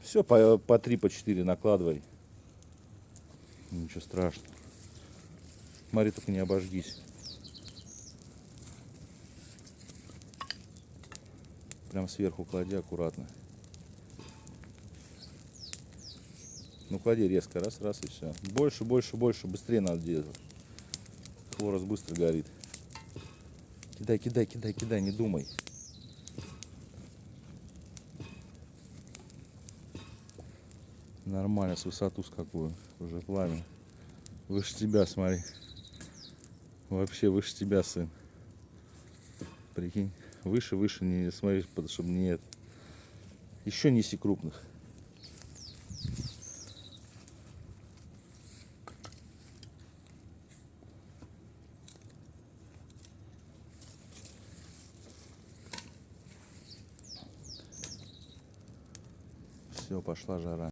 Все по 3, по 4 накладывай. Ничего страшного. Смотри, только не обожгись. Прям сверху клади аккуратно. Ну клади резко, раз, раз и все. Больше, больше, больше, быстрее надо делать. Хворост быстро горит. Кидай, кидай, кидай, кидай, не думай. Нормально, с высоту с какую. Уже пламя. Выше тебя, смотри. Вообще выше тебя, сын. Прикинь. Выше, выше, не смотри, чтобы нет. Еще неси крупных. Все, пошла жара.